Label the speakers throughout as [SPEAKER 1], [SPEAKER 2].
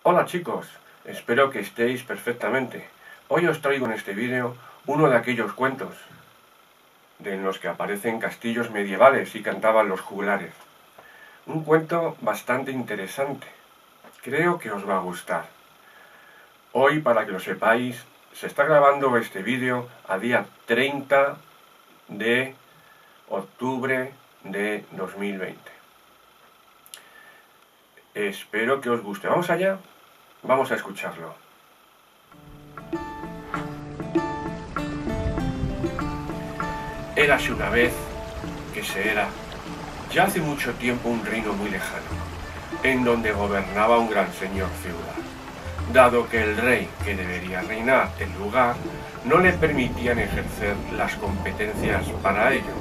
[SPEAKER 1] Hola chicos, espero que estéis perfectamente. Hoy os traigo en este vídeo uno de aquellos cuentos en los que aparecen castillos medievales y cantaban los juglares. Un cuento bastante interesante. Creo que os va a gustar. Hoy, para que lo sepáis, se está grabando este vídeo a día 30 de octubre de 2020. Espero que os guste. ¿Vamos allá? Vamos a escucharlo. Érase una vez, que se era, ya hace mucho tiempo, un reino muy lejano, en donde gobernaba un gran señor feudal. Dado que el rey que debería reinar el lugar no le permitían ejercer las competencias para ello,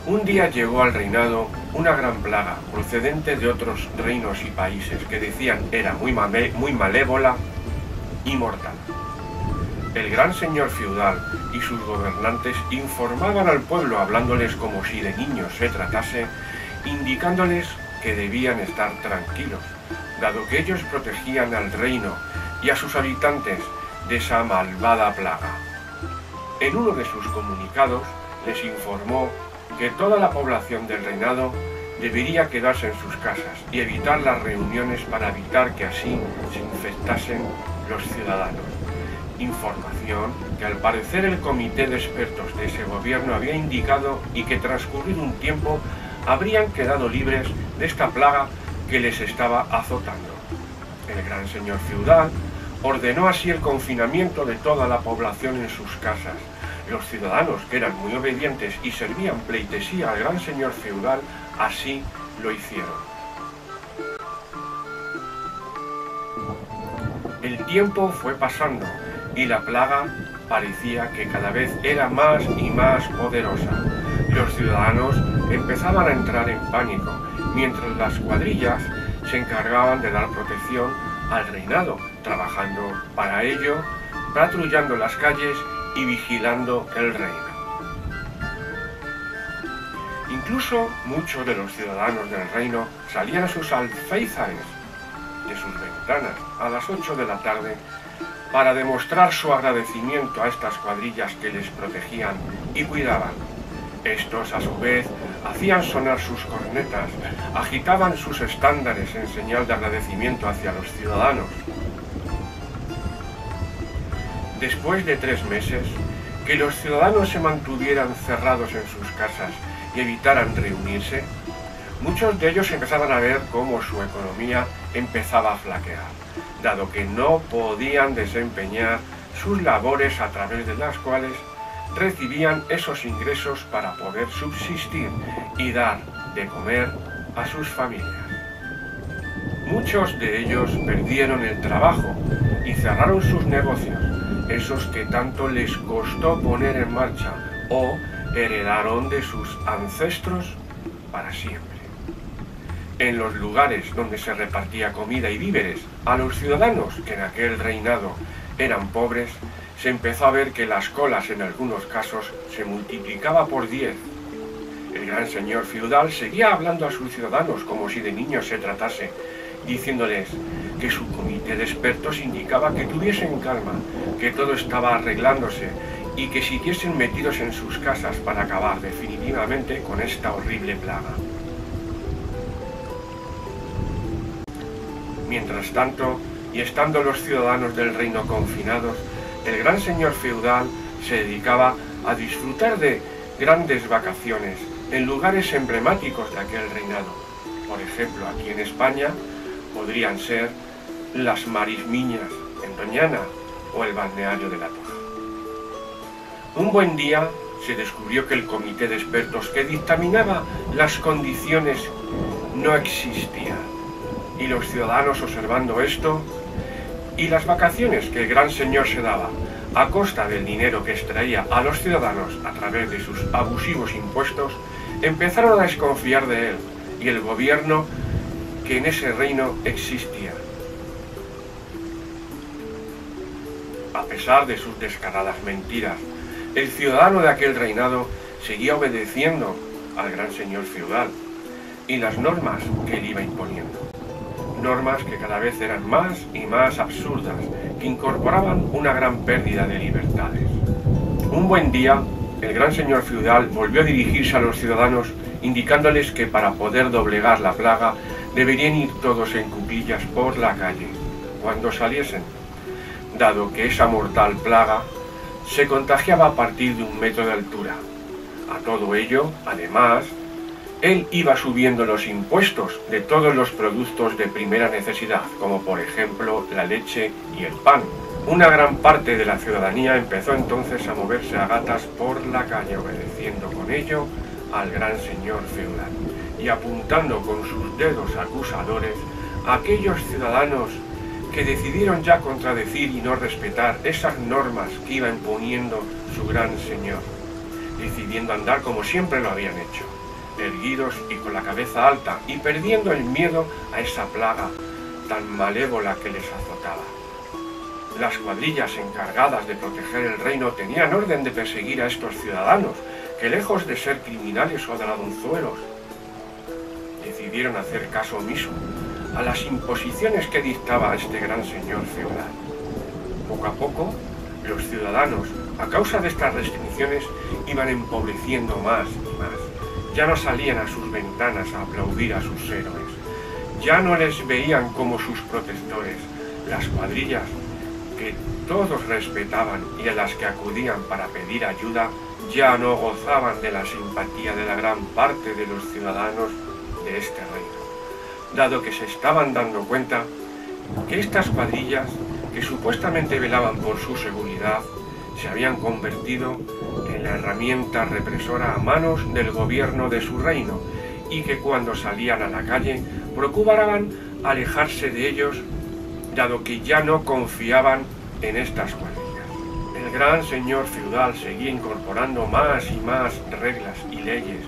[SPEAKER 1] un día llegó al reinado una gran plaga procedente de otros reinos y países que decían era muy malévola y mortal. El gran señor feudal y sus gobernantes informaban al pueblo hablándoles como si de niños se tratase, indicándoles que debían estar tranquilos, dado que ellos protegían al reino y a sus habitantes de esa malvada plaga. En uno de sus comunicados les informó que toda la población del reinado debería quedarse en sus casas y evitar las reuniones para evitar que así se infectasen los ciudadanos. Información que al parecer el comité de expertos de ese gobierno había indicado y que transcurrido un tiempo habrían quedado libres de esta plaga que les estaba azotando. El gran señor feudal ordenó así el confinamiento de toda la población en sus casas. Los ciudadanos, que eran muy obedientes y servían pleitesía al gran señor feudal, así lo hicieron. El tiempo fue pasando y la plaga parecía que cada vez era más y más poderosa. Los ciudadanos empezaban a entrar en pánico, mientras las cuadrillas se encargaban de dar protección al reinado, trabajando para ello, patrullando las calles y vigilando el reino. Incluso muchos de los ciudadanos del reino salían a sus alféizares de sus ventanas a las 8 de la tarde para demostrar su agradecimiento a estas cuadrillas que les protegían y cuidaban. Estos, a su vez, hacían sonar sus cornetas, agitaban sus estándares en señal de agradecimiento hacia los ciudadanos. Después de 3 meses, que los ciudadanos se mantuvieran cerrados en sus casas y evitaran reunirse, muchos de ellos empezaban a ver cómo su economía empezaba a flaquear, dado que no podían desempeñar sus labores a través de las cuales recibían esos ingresos para poder subsistir y dar de comer a sus familias. Muchos de ellos perdieron el trabajo y cerraron sus negocios, esos que tanto les costó poner en marcha o heredaron de sus ancestros para siempre. En los lugares donde se repartía comida y víveres a los ciudadanos que en aquel reinado eran pobres, se empezó a ver que las colas en algunos casos se multiplicaba por 10. El gran señor feudal seguía hablando a sus ciudadanos como si de niños se tratase, diciéndoles que su comité de expertos indicaba que tuviesen calma, que todo estaba arreglándose y que siguiesen metidos en sus casas para acabar definitivamente con esta horrible plaga. Mientras tanto, y estando los ciudadanos del reino confinados, el gran señor feudal se dedicaba a disfrutar de grandes vacaciones en lugares emblemáticos de aquel reinado. Por ejemplo, aquí en España podrían ser las Marismiñas en Doñana o el balneario de La Toja. Un buen día se descubrió que el comité de expertos que dictaminaba las condiciones no existía, y los ciudadanos, observando esto y las vacaciones que el gran señor se daba a costa del dinero que extraía a los ciudadanos a través de sus abusivos impuestos, empezaron a desconfiar de él y el gobierno que en ese reino existía. A pesar de sus descaradas mentiras, el ciudadano de aquel reinado seguía obedeciendo al gran señor feudal y las normas que él iba imponiendo. normas que cada vez eran más y más absurdas, que incorporaban una gran pérdida de libertades. Un buen día, el gran señor feudal volvió a dirigirse a los ciudadanos, indicándoles que para poder doblegar la plaga deberían ir todos en cuclillas por la calle, cuando saliesen, dado que esa mortal plaga se contagiaba a partir de 1 metro de altura. A todo ello, además, él iba subiendo los impuestos de todos los productos de primera necesidad, como por ejemplo la leche y el pan. Una gran parte de la ciudadanía empezó entonces a moverse a gatas por la calle, obedeciendo con ello al gran señor feudal y apuntando con sus dedos acusadores a aquellos ciudadanos que decidieron ya contradecir y no respetar esas normas que iba imponiendo su gran señor, decidiendo andar como siempre lo habían hecho, erguidos y con la cabeza alta y perdiendo el miedo a esa plaga tan malévola que les azotaba. Las cuadrillas encargadas de proteger el reino tenían orden de perseguir a estos ciudadanos, que lejos de ser criminales o ladronzuelos, decidieron hacer caso omiso a las imposiciones que dictaba este gran señor feudal. Poco a poco, los ciudadanos, a causa de estas restricciones, iban empobreciendo más y más. Ya no salían a sus ventanas a aplaudir a sus héroes. Ya no les veían como sus protectores. Las cuadrillas que todos respetaban y a las que acudían para pedir ayuda, ya no gozaban de la simpatía de la gran parte de los ciudadanos de este reino, dado que se estaban dando cuenta que estas cuadrillas, que supuestamente velaban por su seguridad, se habían convertido en la herramienta represora a manos del gobierno de su reino, y que cuando salían a la calle procuraban alejarse de ellos, dado que ya no confiaban en estas cuadrillas. El gran señor feudal seguía incorporando más y más reglas y leyes,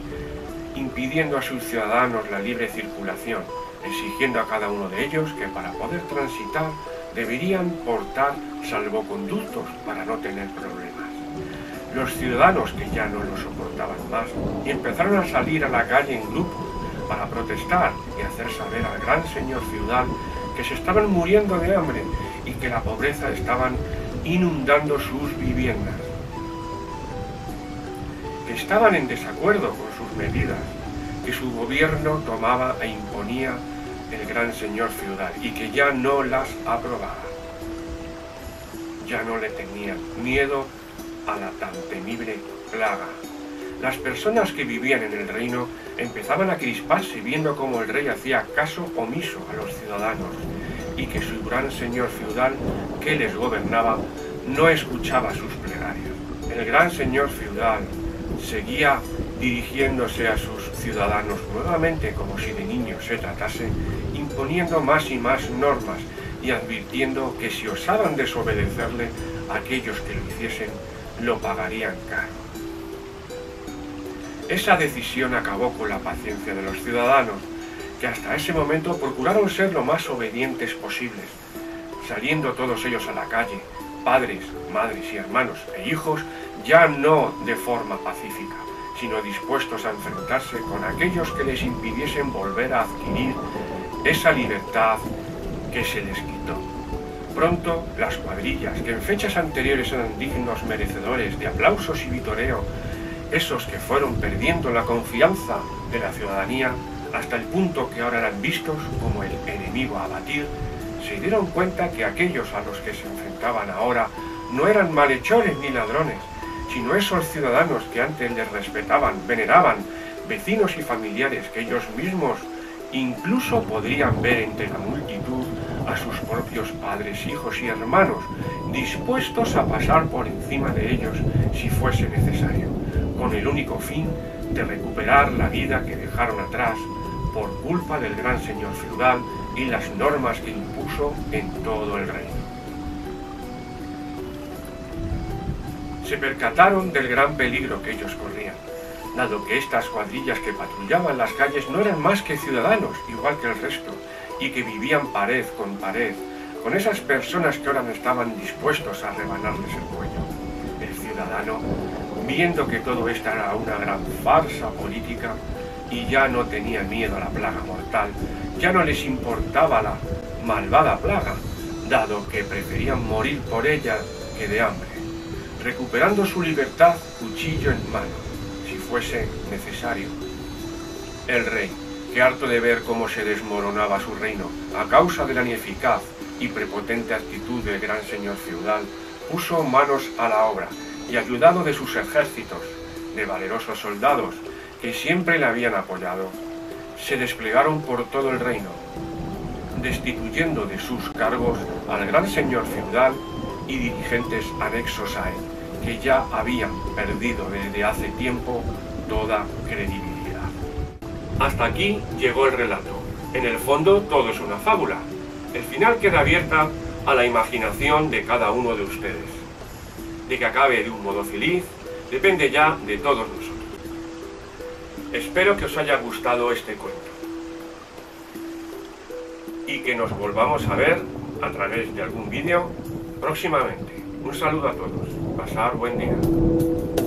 [SPEAKER 1] impidiendo a sus ciudadanos la libre circulación, exigiendo a cada uno de ellos que para poder transitar deberían portar salvoconductos para no tener problemas. Los ciudadanos, que ya no lo soportaban más, empezaron a salir a la calle en grupo para protestar y hacer saber al gran señor feudal que se estaban muriendo de hambre y que la pobreza estaban inundando sus viviendas, que estaban en desacuerdo con sus medidas, que su gobierno tomaba e imponía el gran señor feudal y que ya no las aprobaba. Ya no le tenían miedo a la tan temible plaga. Las personas que vivían en el reino empezaban a crisparse viendo cómo el rey hacía caso omiso a los ciudadanos y que su gran señor feudal, que les gobernaba, no escuchaba sus plegarias. El gran señor feudal seguía dirigiéndose a sus ciudadanos nuevamente como si de niños se tratase, imponiendo más y más normas y advirtiendo que si osaban desobedecerle, aquellos que lo hiciesen lo pagarían caro. Esa decisión acabó con la paciencia de los ciudadanos, que hasta ese momento procuraron ser lo más obedientes posibles, saliendo todos ellos a la calle, padres, madres y hermanos e hijos, ya no de forma pacífica, sino dispuestos a enfrentarse con aquellos que les impidiesen volver a adquirir esa libertad que se les quitó. Pronto, las cuadrillas, que en fechas anteriores eran dignos merecedores de aplausos y vitoreo, esos que fueron perdiendo la confianza de la ciudadanía hasta el punto que ahora eran vistos como el enemigo a abatir, se dieron cuenta que aquellos a los que se enfrentaban ahora no eran malhechores ni ladrones, sino esos ciudadanos que antes les respetaban, veneraban, vecinos y familiares que ellos mismos incluso podrían ver entre la multitud a sus propios padres, hijos y hermanos, dispuestos a pasar por encima de ellos si fuese necesario, con el único fin de recuperar la vida que dejaron atrás por culpa del gran señor feudal y las normas que impuso en todo el reino. Se percataron del gran peligro que ellos corrían, dado que estas cuadrillas que patrullaban las calles no eran más que ciudadanos, igual que el resto, y que vivían pared, con esas personas que ahora no estaban dispuestos a rebanarles el cuello. El ciudadano, viendo que todo esto era una gran farsa política y ya no tenía miedo a la plaga mortal, ya no les importaba la malvada plaga, dado que preferían morir por ella que de hambre, recuperando su libertad cuchillo en mano, si fuese necesario. El rey, que harto de ver cómo se desmoronaba su reino a causa de la ineficaz y prepotente actitud del gran señor feudal, puso manos a la obra y, ayudado de sus ejércitos, de valerosos soldados que siempre le habían apoyado, se desplegaron por todo el reino, destituyendo de sus cargos al gran señor feudal y dirigentes anexos a él, que ya habían perdido desde hace tiempo toda credibilidad. Hasta aquí llegó el relato. En el fondo todo es una fábula. El final queda abierta a la imaginación de cada uno de ustedes. De que acabe de un modo feliz, depende ya de todos nosotros. Espero que os haya gustado este cuento y que nos volvamos a ver a través de algún vídeo próximamente. Un saludo a todos. Pasar buen día.